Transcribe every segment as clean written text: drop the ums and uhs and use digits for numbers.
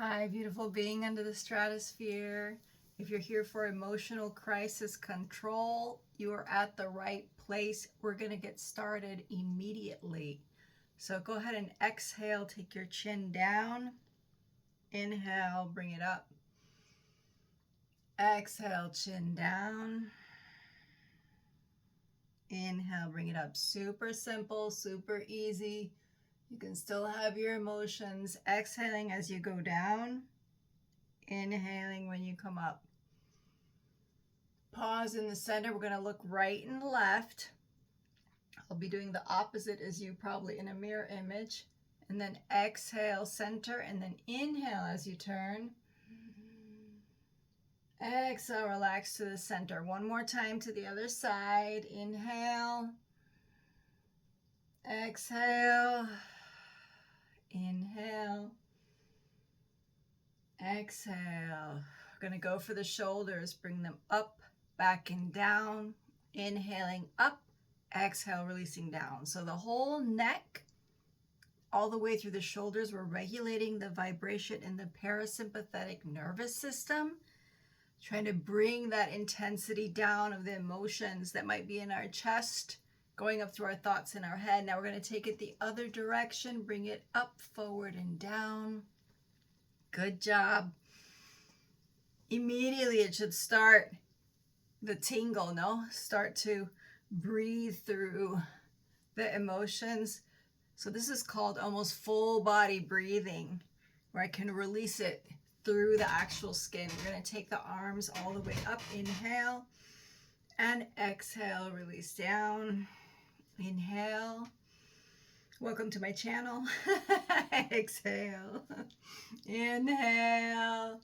Hi, beautiful being under the stratosphere. If you're here for emotional crisis control, you are at the right place. We're going to get started immediately. So go ahead and exhale, take your chin down. Inhale, bring it up. Exhale, chin down. Inhale, bring it up. Super simple, super easy. You can still have your emotions. Exhaling as you go down. Inhaling when you come up. Pause in the center. We're going to look right and left. I'll be doing the opposite as you, probably in a mirror image. And then exhale, center, and then inhale as you turn. Exhale, relax to the center. One more time to the other side. Inhale. Exhale. Inhale. Exhale. We're going to go for the shoulders. Bring them up, back, and down. Inhaling up. Exhale, releasing down. So the whole neck, all the way through the shoulders, we're regulating the vibration in the parasympathetic nervous system, trying to bring that intensity down of the emotions that might be in our chest, going up through our thoughts in our head. Now we're going to take it the other direction, bring it up, forward, and down. Good job. Immediately it should start the tingle, no? Start to breathe through the emotions. So this is called almost full body breathing, where I can release it through the actual skin. We're going to take the arms all the way up. Inhale and exhale, release down. Inhale. Welcome to my channel. Exhale. Inhale.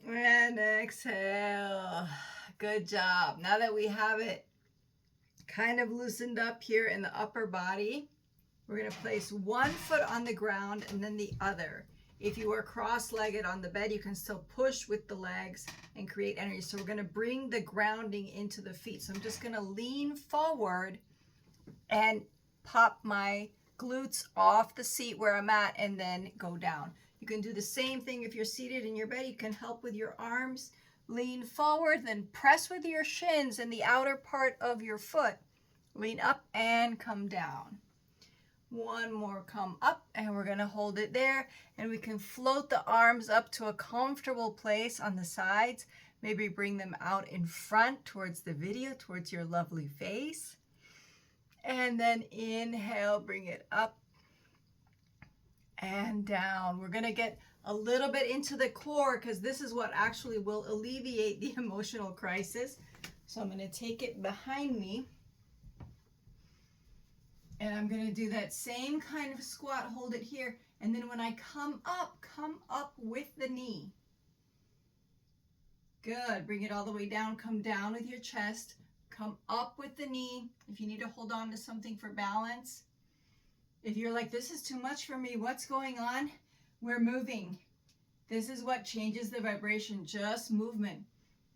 And exhale. Good job. Now that we have it kind of loosened up here in the upper body, we're going to place one foot on the ground and then the other. If you are cross-legged on the bed, you can still push with the legs and create energy. So we're going to bring the grounding into the feet. So I'm just going to lean forward and pop my glutes off the seat where I'm at and then go down. You can do the same thing if you're seated in your bed. You can help with your arms. Lean forward, then press with your shins in the outer part of your foot. Lean up and come down. One more, come up, and we're going to hold it there. And we can float the arms up to a comfortable place on the sides. Maybe bring them out in front towards the video, towards your lovely face. And then inhale, bring it up and down. We're going to get a little bit into the core because this is what actually will alleviate the emotional crisis. So I'm going to take it behind me. And I'm going to do that same kind of squat, hold it here. And then when I come up with the knee. Good. Bring it all the way down. Come down with your chest. Come up with the knee. If you need to hold on to something for balance. If you're like, this is too much for me, what's going on? We're moving. This is what changes the vibration, just movement.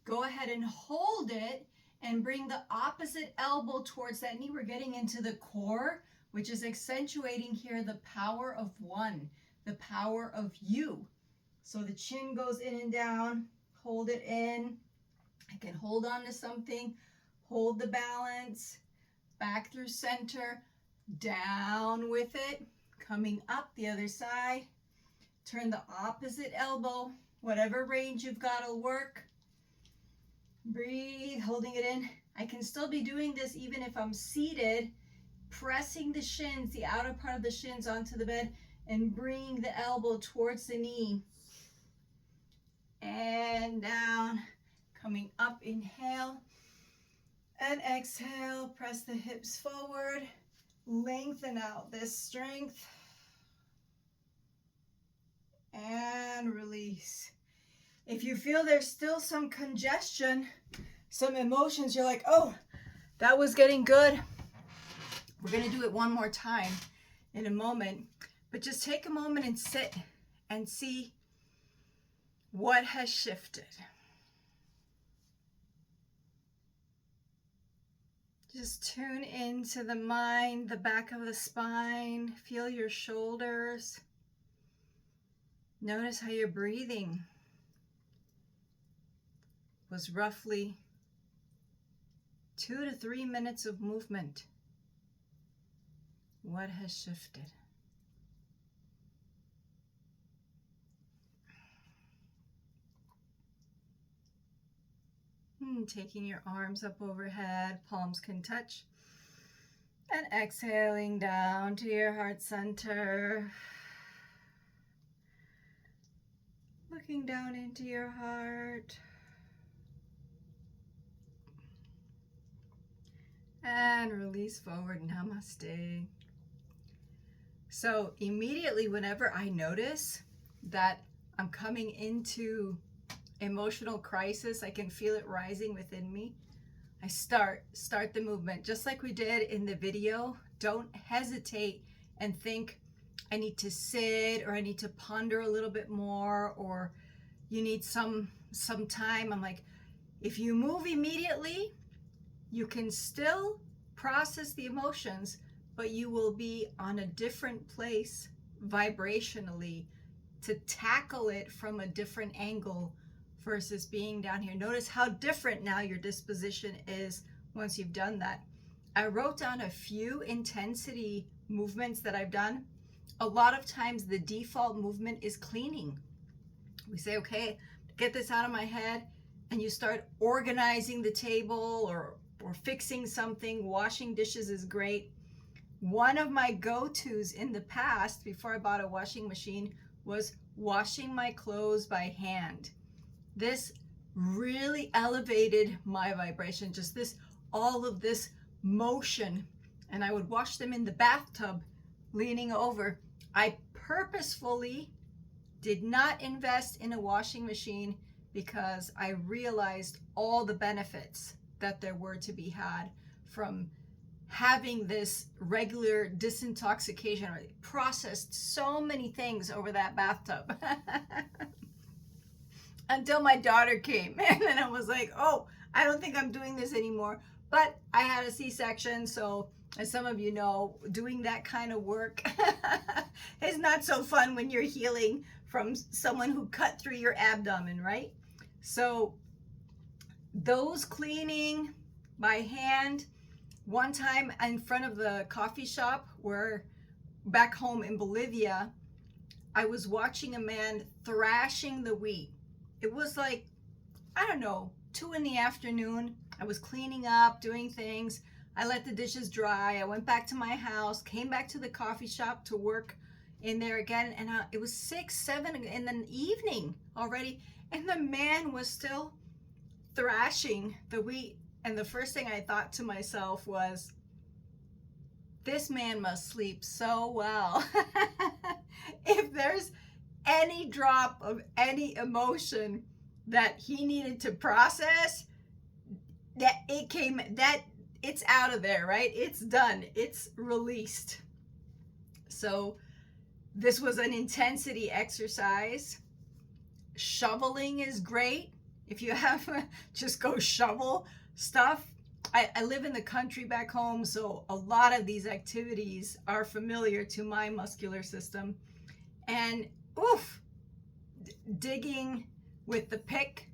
Go ahead and hold it and bring the opposite elbow towards that knee. We're getting into the core, which is accentuating here the power of one, the power of you. So the chin goes in and down, hold it in. I can hold on to something, hold the balance, back through center, down with it, coming up the other side. Turn the opposite elbow, whatever range you've got will work. Breathe, holding it in. I can still be doing this even if I'm seated, pressing the shins, the outer part of the shins onto the bed, and bring the elbow towards the knee. And down, coming up, inhale. And exhale, press the hips forward. Lengthen out this strength. And release. If you feel there's still some congestion, some emotions, you're like, oh, that was getting good. We're going to do it one more time in a moment. But just take a moment and sit and see what has shifted. Just tune into the mind, the back of the spine. Feel your shoulders. Notice how your breathing was roughly 2 to 3 minutes of movement. What has shifted? Taking your arms up overhead, palms can touch. And exhaling down to your heart center. Looking down into your heart. And release forward, namaste. So immediately whenever I notice that I'm coming into emotional crisis, I can feel it rising within me. I start the movement just like we did in the video. Don't hesitate and think I need to sit, or I need to ponder a little bit more, or you need some time. I'm like, if you move immediately, you can still process the emotions, but you will be on a different place vibrationally to tackle it from a different angle versus being down here. Notice how different now your disposition is once you've done that. I wrote down a few intensity movements that I've done. A lot of times the default movement is cleaning. We say, okay, get this out of my head, and you start organizing the table or fixing something. Washing dishes is great. One of my go-tos in the past, before I bought a washing machine, was washing my clothes by hand. This really elevated my vibration, just all of this motion. And I would wash them in the bathtub, leaning over. I purposefully did not invest in a washing machine because I realized all the benefits that there were to be had from having this regular disintoxication. I processed so many things over that bathtub. Until my daughter came, and then I was like, oh, I don't think I'm doing this anymore. But I had a C-section, so as some of you know, doing that kind of work is not so fun when you're healing from someone who cut through your abdomen, right? So those cleaning by hand. One time in front of the coffee shop where back home in Bolivia, I was watching a man thrashing the wheat. It was like, I don't know, 2 in the afternoon. I was cleaning up, doing things. I let the dishes dry. I went back to my house, came back to the coffee shop to work in there again. And it was 6, 7 in the evening already. And the man was still thrashing the wheat. And the first thing I thought to myself was, this man must sleep so well. If there's any drop of any emotion that he needed to process, it's out of there, right? It's done. It's released. So this was an intensity exercise. Shoveling is great. If you have, just go shovel stuff. I live in the country back home, so a lot of these activities are familiar to my muscular system. And digging with the pick.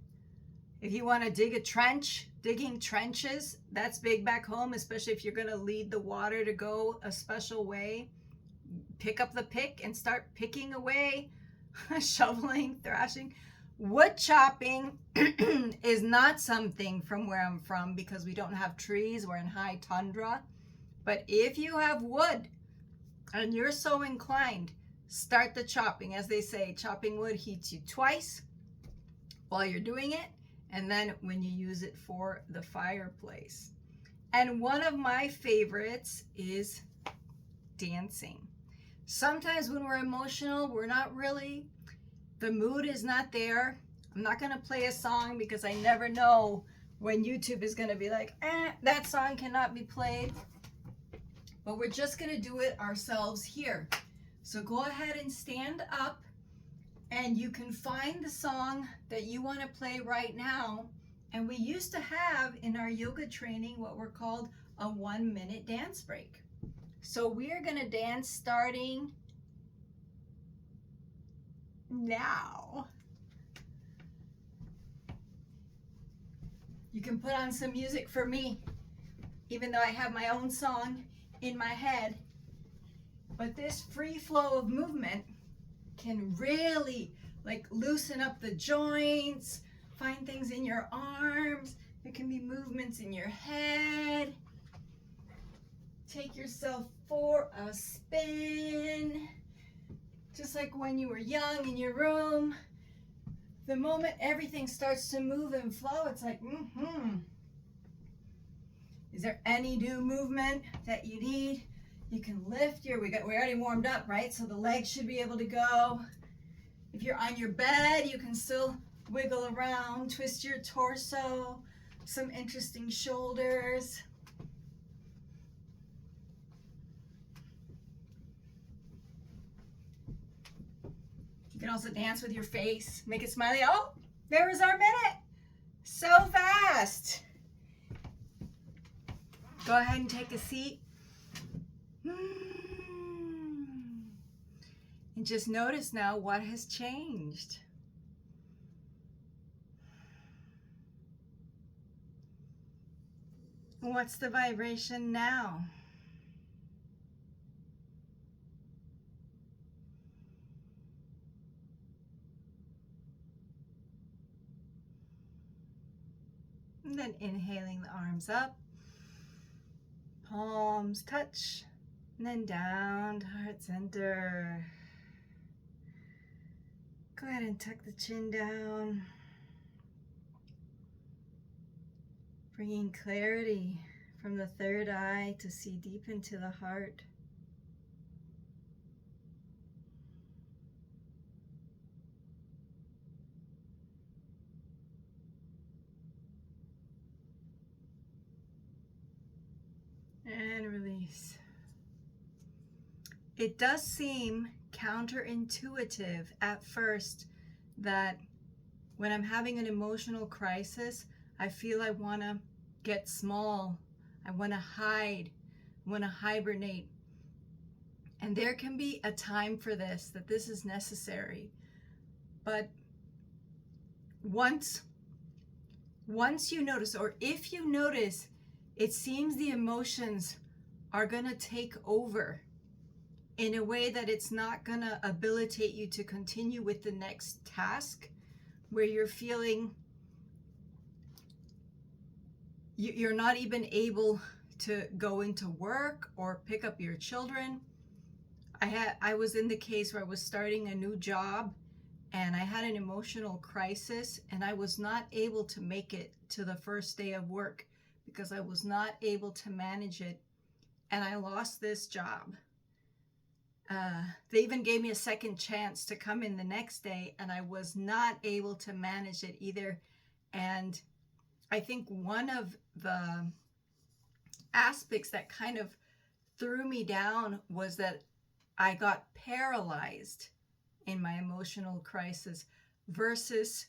If you want to dig a trench, digging trenches, that's big back home, especially if you're going to lead the water to go a special way. Pick up the pick and start picking away. Shoveling, thrashing. Wood chopping is not something from where I'm from because we don't have trees. We're in high tundra. But if you have wood and you're so inclined, start the chopping. As they say, chopping wood heats you twice while you're doing it, and then when you use it for the fireplace. And one of my favorites is dancing. Sometimes when we're emotional, we're not really, the mood is not there. I'm not going to play a song because I never know when YouTube is going to be like, that song cannot be played. But we're just going to do it ourselves here. So go ahead and stand up, and you can find the song that you want to play right now. And we used to have in our yoga training what were called a 1-minute dance break. So we are going to dance starting Now, you can put on some music for me, even though I have my own song in my head. But this free flow of movement can really like loosen up the joints, find things in your arms. There can be movements in your head. Take yourself for a spin. Just like when you were young in your room, the moment everything starts to move and flow, it's like, Is there any new movement that you need? You can lift we already warmed up, right? So the legs should be able to go. If you're on your bed, you can still wiggle around, twist your torso, some interesting shoulders. You can also dance with your face, make it smiley. Oh, there was our minute. So fast. Go ahead and take a seat. And just notice now what has changed. What's the vibration now? And then inhaling the arms up, palms touch, and then down to heart center. Go ahead and tuck the chin down. Bringing clarity from the third eye to see deep into the heart. And release. It does seem counterintuitive at first that when I'm having an emotional crisis, I feel I want to get small. I want to hide. I want to hibernate. And there can be a time for this, that this is necessary. But once you notice, or if you notice, it seems the emotions are going to take over in a way that it's not going to habilitate you to continue with the next task, where you're feeling you're not even able to go into work or pick up your children. I was in the case where I was starting a new job and I had an emotional crisis, and I was not able to make it to the first day of work because I was not able to manage it, and I lost this job. They even gave me a second chance to come in the next day, and I was not able to manage it either. And I think one of the aspects that kind of threw me down was that I got paralyzed in my emotional crisis versus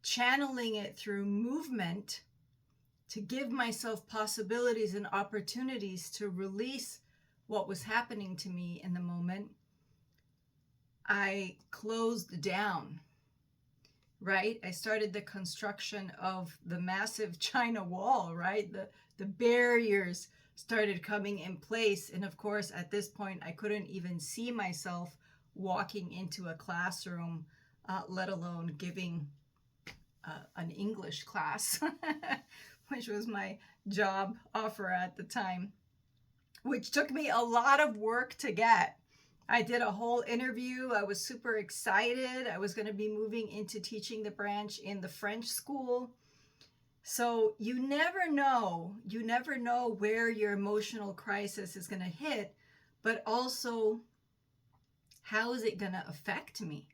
channeling it through movement to give myself possibilities and opportunities to release what was happening to me in the moment. I closed down, right? I started the construction of the massive China wall, right? The barriers started coming in place. And of course, at this point, I couldn't even see myself walking into a classroom, let alone giving an English class, which was my job offer at the time, which took me a lot of work to get. I did a whole interview. I was super excited. I was going to be moving into teaching the branch in the French school. So you never know where your emotional crisis is going to hit, but also how is it going to affect me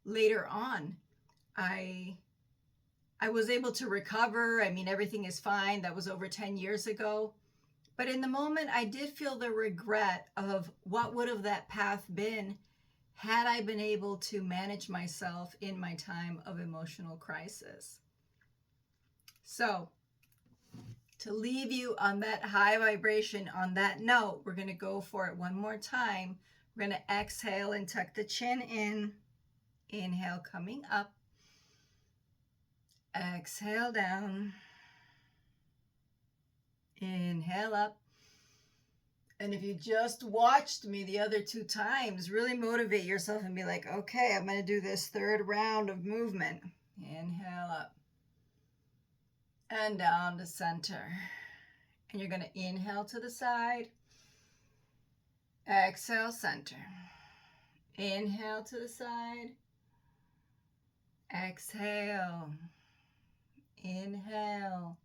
later on. I was able to recover. I mean, everything is fine. That was over 10 years ago. But in the moment, I did feel the regret of what would have that path been had I been able to manage myself in my time of emotional crisis. So, to leave you on that high vibration, on that note, we're going to go for it one more time. We're going to exhale and tuck the chin in. Inhale, coming up. Exhale down. Inhale up. And if you just watched me the other 2 times, really motivate yourself and be like, okay, I'm going to do this 3rd round of movement. Inhale up. And down to center. And you're going to inhale to the side. Exhale, center. Inhale to the side. Exhale. Inhale.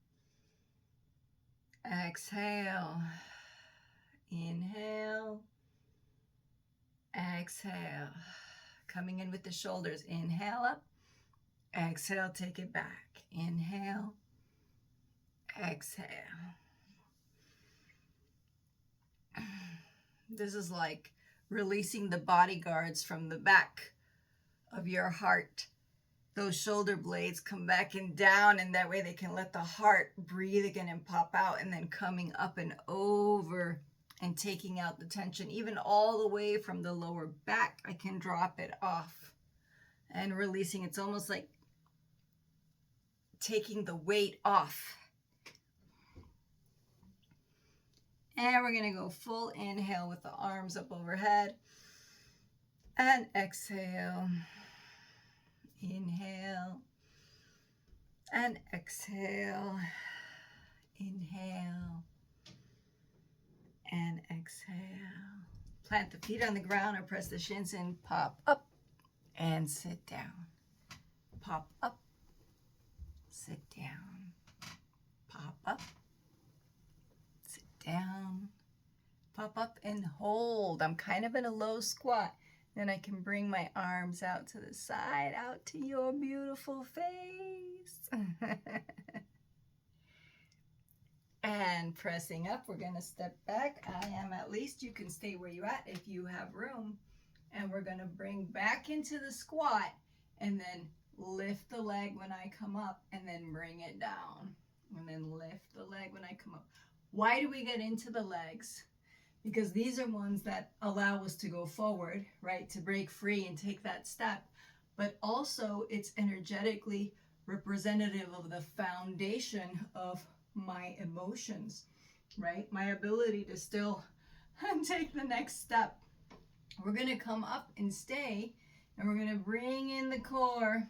Exhale. Inhale. Exhale. Coming in with the shoulders. Inhale up. Exhale, take it back. Inhale. Exhale. This is like releasing the bodyguards from the back of your heart. Those shoulder blades come back and down, and that way they can let the heart breathe again and pop out, and then coming up and over and taking out the tension, even all the way from the lower back. I can drop it off and releasing. It's almost like taking the weight off. And we're going to go full inhale with the arms up overhead. And exhale. Inhale. And exhale. Inhale. And exhale. Plant the feet on the ground or press the shins in. Pop up and sit down. Pop up. Sit down. Pop up. Down, pop up and hold. I'm kind of in a low squat. Then I can bring my arms out to the side, out to your beautiful face. And pressing up, we're going to step back. I am at least. You can stay where you're at if you have room. And we're going to bring back into the squat and then lift the leg when I come up and then bring it down. And then lift the leg when I come up. Why do we get into the legs? Because these are ones that allow us to go forward, right? To break free and take that step. But also it's energetically representative of the foundation of my emotions, right? My ability to still take the next step. We're going to come up and stay, and we're going to bring in the core.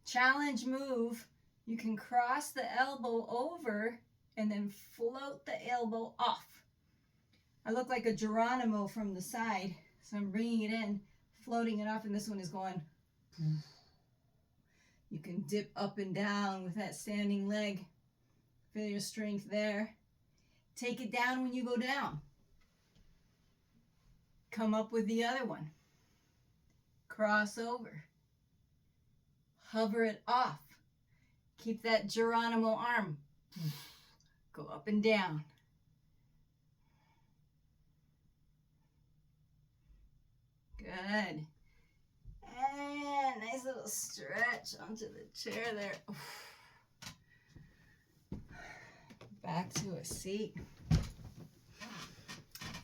Challenge move. You can cross the elbow over and then float the elbow off. I look like a Geronimo from the side, so I'm bringing it in, floating it off, and this one is going. You can dip up and down with that standing leg. Feel your strength there. Take it down when you go down. Come up with the other one. Cross over. Hover it off. Keep that Geronimo arm. Go up and down. Good. And nice little stretch onto the chair there. Back to a seat.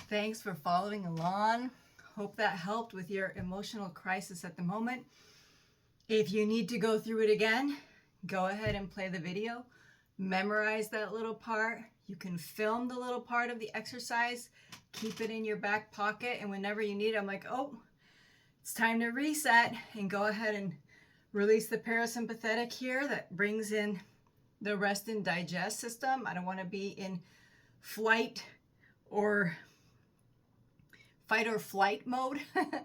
Thanks for following along. Hope that helped with your emotional crisis at the moment. If you need to go through it again, go ahead and play the video. Memorize that little part. You can film the little part of the exercise. Keep it in your back pocket, and whenever you need it, I'm like, oh, it's time to reset, and go ahead and release the parasympathetic here that brings in the rest and digest system. I don't want to be in flight or fight or flight mode. I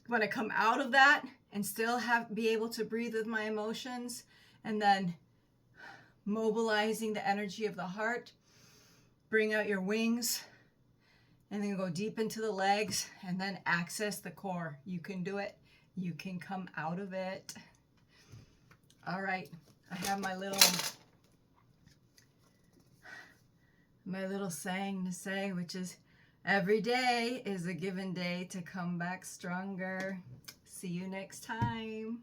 want to come out of that and still be able to breathe with my emotions, and then mobilizing the energy of the heart. Bring out your wings, and then go deep into the legs, and then access the core. You can do it. You can come out of it. All right, I have my little saying to say, which is, every day is a given day to come back stronger. See you next time.